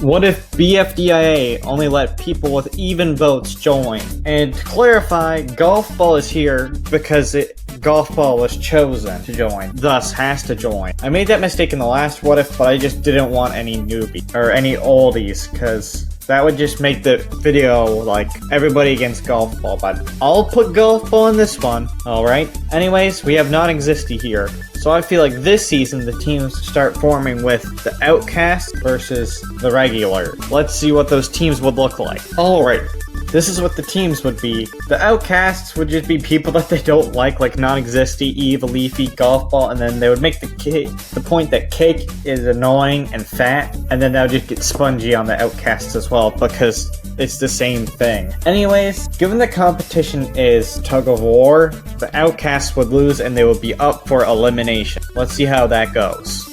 What if BFDIA only let people with even votes join? And to clarify, Golf Ball is here because Golf Ball was chosen to join, thus has to join. I made that mistake in the last What If, but I just didn't want any newbies, or any oldies, because that would just make the video like everybody against Golf Ball, but I'll put Golf Ball in this one, alright? Anyways, we have non-existy here. So I feel like this season the teams start forming with the Outcast versus the regular. Let's see what those teams would look like. Alright, this is what the teams would be. The Outcasts would just be people that they don't like non-existy, Eve, Leafy, Golf Ball, and then they would make the point that Cake is annoying and fat, and then that would just get spongy on the Outcasts as well, because it's the same thing. Anyways, given the competition is tug of war, the Outcasts would lose and they would be up for elimination. Let's see how that goes.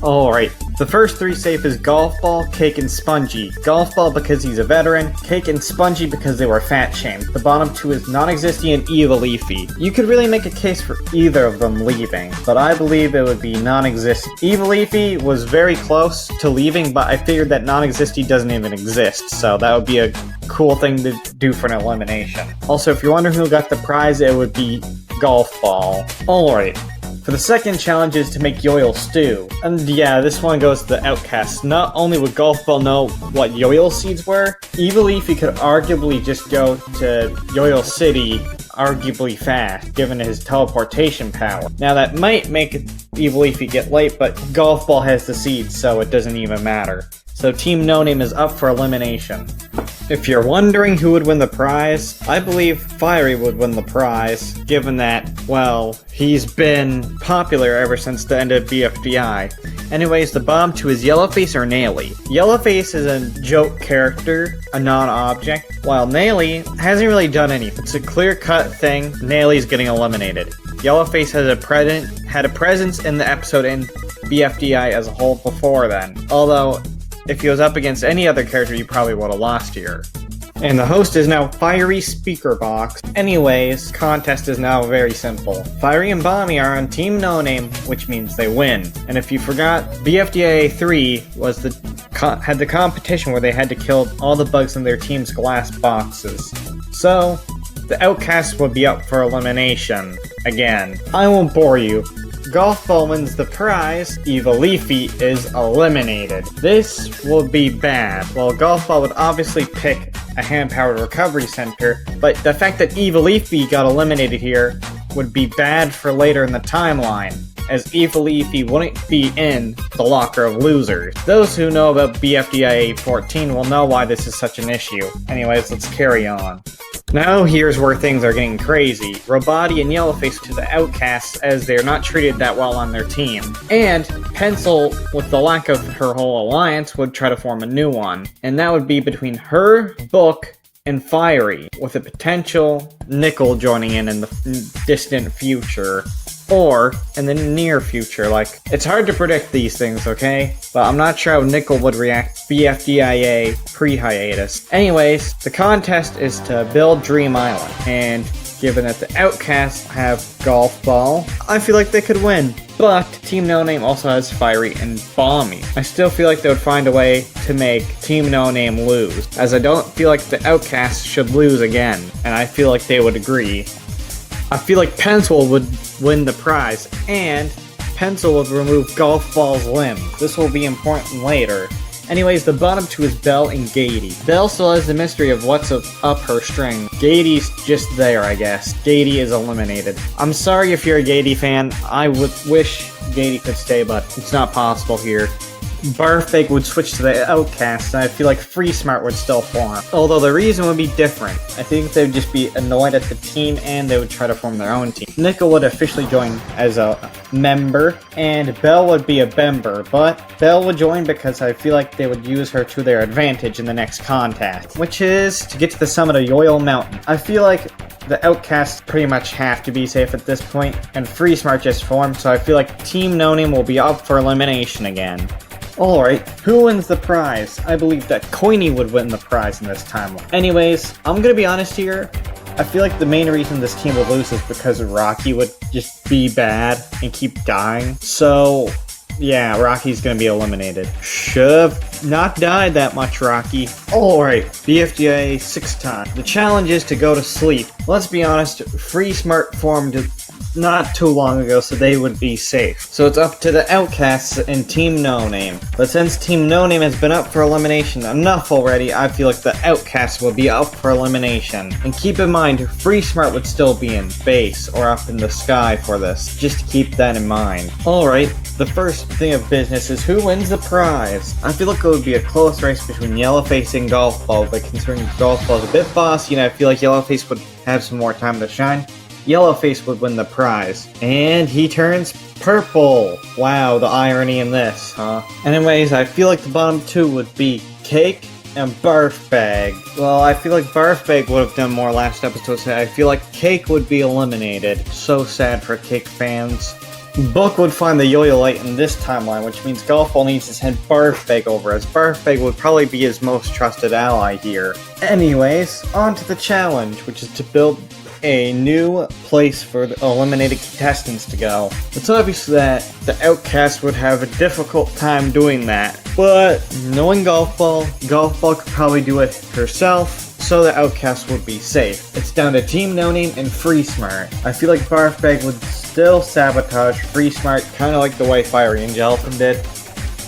Alright, the first three safe is Golf Ball, Cake, and Spongy. Golf Ball because he's a veteran, Cake and Spongy because they were fat shamed. The bottom two is non-existy and Eva Leafy. You could really make a case for either of them leaving, but I believe it would be non-existy. Eva Leafy was very close to leaving, but I figured that non-existy doesn't even exist, so that would be a cool thing to do for an elimination. Also, if you're wondering who got the prize, it would be Golf Ball. Alright. For the second challenge is to make Yoil stew. And yeah, this one goes to the Outcasts. Not only would Golf Ball know what Yoil seeds were, Eva Leafy could arguably just go to Yoil City arguably fast, given his teleportation power. Now that might make Eva Leafy get late, but Golf Ball has the seeds, so it doesn't even matter. So Team No Name is up for elimination. If you're wondering who would win the prize, I believe Fiery would win the prize, given that, well, he's been popular ever since the end of BFDI. Anyways, the bottom two is Yellowface or Naily. Yellowface is a joke character, a non-object, while Naily hasn't really done anything. It's a clear-cut thing. Naily's getting eliminated. Yellowface had a presence in the episode in BFDI as a whole before then, although if he was up against any other character, you probably would have lost here. And the host is now Fiery Speaker Box. Anyways, contest is now very simple. Fiery and Bommy are on Team No Name, which means they win. And if you forgot, BFDIA 3 was had the competition where they had to kill all the bugs in their team's glass boxes. So, the Outcasts would be up for elimination. Again, I won't bore you. Golf Ball wins the prize, Eva Leafy is eliminated. This will be bad. Well, Golf Ball would obviously pick a hand-powered recovery center, but the fact that Eva Leafy got eliminated here would be bad for later in the timeline, as Eva Leafy wouldn't be in the locker of losers. Those who know about BFDIA 14 will know why this is such an issue. Anyways, let's carry on. Now here's where things are getting crazy. Robati and Yellowface to the Outcasts as they're not treated that well on their team. And Pencil, with the lack of her whole alliance, would try to form a new one. And that would be between her, Book, and Fiery, with a potential Nickel joining in the distant future. Or in the near future. Like, it's hard to predict these things, okay? But I'm not sure how Nickel would react BFDIA pre-hiatus. Anyways, the contest is to build Dream Island, and given that the Outcasts have Golf Ball, I feel like they could win. But Team No Name also has Fiery and Bommy. I still feel like they would find a way to make Team No Name lose, as I don't feel like the Outcasts should lose again, and I feel like they would agree. I feel like Pencil would win the prize, and Pencil would remove Golf Ball's limb. This will be important later. Anyways, the bottom two is Belle and Gady. Belle still has the mystery of what's up her string. Gady's just there, I guess. Gady is eliminated. I'm sorry if you're a Gady fan. I would wish Gady could stay, but it's not possible here. Barfake would switch to the Outcast, and I feel like FreeSmart would still form. Although the reason would be different. I think they would just be annoyed at the team, and they would try to form their own team. Nickel would officially join as a member, and Belle would be a member, but Belle would join because I feel like they would use her to their advantage in the next contest, which is to get to the summit of Yoil Mountain. I feel like the Outcasts pretty much have to be safe at this point, and FreeSmart just formed, so I feel like Team No Name will be up for elimination again. Alright, who wins the prize? I believe that Coiny would win the prize in this timeline. Anyways, I'm gonna be honest here. I feel like the main reason this team would lose is because Rocky would just be bad and keep dying. So, Yeah, Rocky's gonna be eliminated. Should've not died that much, Rocky. Alright, BFDIA 6 times. The challenge is to go to sleep. Let's be honest, FreeSmart formed not too long ago, so they would be safe. So it's up to the Outcasts and Team No Name. But since Team No Name has been up for elimination enough already, I feel like the Outcasts will be up for elimination. And keep in mind, FreeSmart would still be in base or up in the sky for this. Just keep that in mind. Alright, the first thing of business is who wins the prize. I feel like it would be a close race between Yellowface and Golf Ball, but considering Golf Ball is a bit bossy, I feel like Yellowface would have some more time to shine. Yellowface would win the prize. And he turns purple. Wow, the irony in this, huh? Anyways, I feel like the bottom two would be Cake and Barf Bag. Well, I feel like Barf Bag would have done more last episode, so I feel like Cake would be eliminated. So sad for Cake fans. Book would find the Yo-Yo Light in this timeline, which means Golf Ball needs to send Barf Bag over, as Barf Bag would probably be his most trusted ally here. Anyways, on to the challenge, which is to build a new place for the eliminated contestants to go. It's obvious that the Outcast would have a difficult time doing that, but knowing Golf Ball could probably do it herself, so the Outcast would be safe. It's down to Team No Name and FreeSmart. I feel like Barf Bag would still sabotage FreeSmart, kinda like the way Fiery and Gelatin did.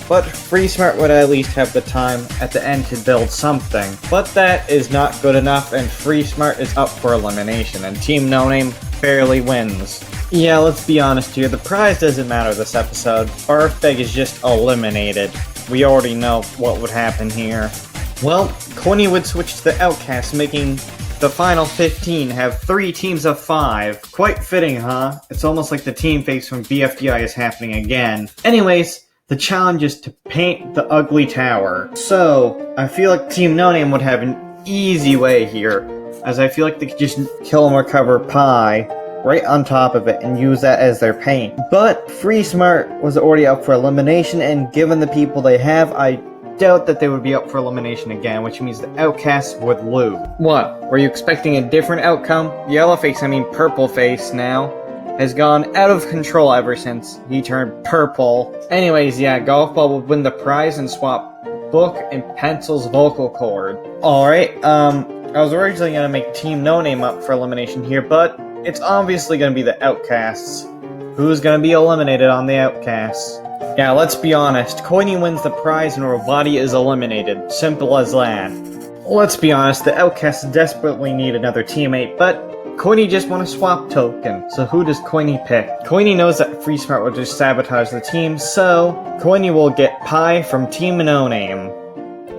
But FreeSmart would at least have the time at the end to build something. But that is not good enough, and FreeSmart is up for elimination, and Team No Name barely wins. Yeah, let's be honest here, the prize doesn't matter this episode. Barf Bag is just eliminated. We already know what would happen here. Well, Coiny would switch to the Outcast, making the final 15 have 3 teams of 5. Quite fitting, huh? It's almost like the team phase from BFDI is happening again. Anyways, the challenge is to paint the ugly tower. So, I feel like Team No Name would have an easy way here, as I feel like they could just kill and recover Pie right on top of it and use that as their paint. But FreeSmart was already up for elimination, and given the people they have, I doubt that they would be up for elimination again, which means the Outcasts would lose. What? Were you expecting a different outcome? Yellowface, I mean Purpleface now, has gone out of control ever since he turned purple. Anyways, yeah, Golf Ball would win the prize and swap Book and Pencil's vocal cord. Alright, I was originally gonna make Team No Name up for elimination here, but it's obviously gonna be the Outcasts. Who's gonna be eliminated on the Outcasts? Yeah, let's be honest, Coiny wins the prize and Robati is eliminated. Simple as that. Let's be honest, the Outcasts desperately need another teammate, but Coiny just won a swap token, so who does Coiny pick? Coiny knows that FreeSmart will just sabotage the team, so Coiny will get Pie from Team No Name.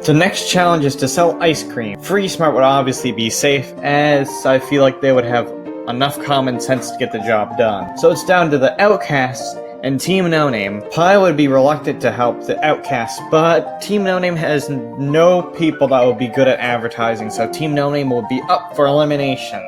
The next challenge is to sell ice cream. FreeSmart would obviously be safe, as I feel like they would have enough common sense to get the job done. So it's down to the Outcasts and Team No Name. Pie would be reluctant to help the Outcasts, but Team No Name has no people that would be good at advertising, so Team No Name will be up for elimination.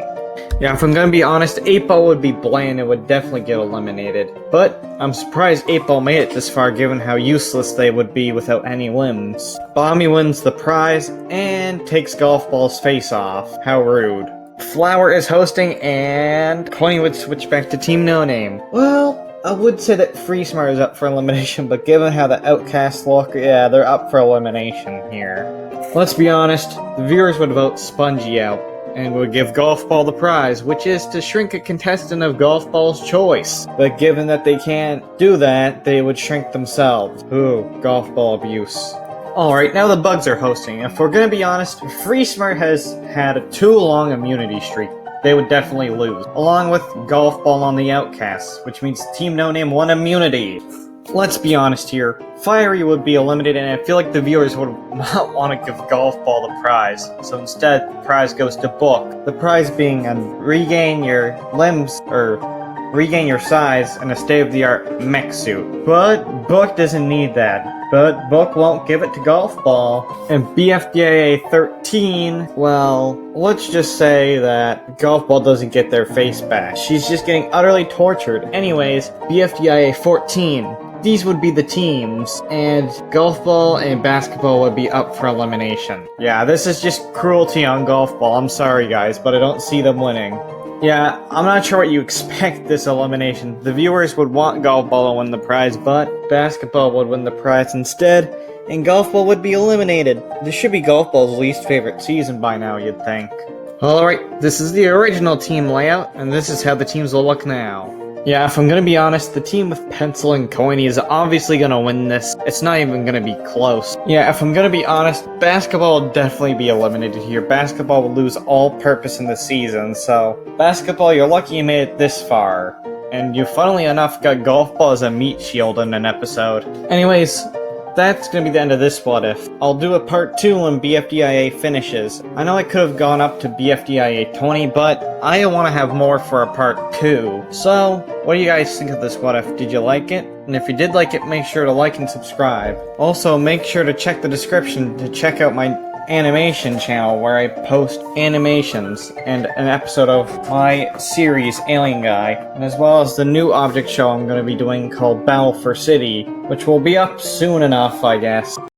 Yeah, if I'm gonna be honest, 8-Ball would be bland and would definitely get eliminated. But I'm surprised 8-Ball made it this far given how useless they would be without any limbs. Bommy wins the prize and takes Golf Ball's face off. How rude. Flower is hosting and Coiny would switch back to Team No Name. Well, I would say that FreeSmart is up for elimination, but given how the Outcasts look, yeah, they're up for elimination here. Let's be honest, the viewers would vote Spongy out and would give Golf Ball the prize, which is to shrink a contestant of Golf Ball's choice. But given that they can't do that, they would shrink themselves. Ooh, Golf Ball abuse. Alright, now the bugs are hosting. If we're gonna be honest, FreeSmart has had a too long immunity streak. They would definitely lose. Along with Golf Ball on the Outcasts, which means Team No Name won immunity. Let's be honest here, Fiery would be eliminated and I feel like the viewers would not want to give Golf Ball the prize. So instead, the prize goes to Book. The prize being regain your limbs, or regain your size in a state-of-the-art mech suit. But Book doesn't need that. But Book won't give it to Golf Ball. And BFDIA 13, well, let's just say that Golf Ball doesn't get their face back. She's just getting utterly tortured. Anyways, BFDIA 14. These would be the teams, and Golf Ball and Basketball would be up for elimination. Yeah, this is just cruelty on Golf Ball. I'm sorry, guys, but I don't see them winning. Yeah, I'm not sure what you expect this elimination. The viewers would want golf ball to win the prize, but basketball would win the prize instead, and golf ball would be eliminated. This should be golf ball's least favorite season by now, you'd think. Alright, this is the original team layout, and this is how the teams will look now. Yeah, if I'm gonna be honest, the team with Pencil and Coiny is obviously gonna win this. It's not even gonna be close. Yeah, if I'm gonna be honest, basketball will definitely be eliminated here. Basketball will lose all purpose in the season, so basketball, you're lucky you made it this far. And you, funnily enough, got golf ball as a meat shield in an episode. Anyways, that's gonna be the end of this What If. I'll do a part 2 when BFDIA finishes. I know I could have gone up to BFDIA 20, but I want to have more for a part 2. So, what do you guys think of this What If? Did you like it? And if you did like it, make sure to like and subscribe. Also, make sure to check the description to check out my animation channel where I post animations and an episode of my series Alien Guy, and as well as the new object show I'm going to be doing called Battle for City, which will be up soon enough, I guess.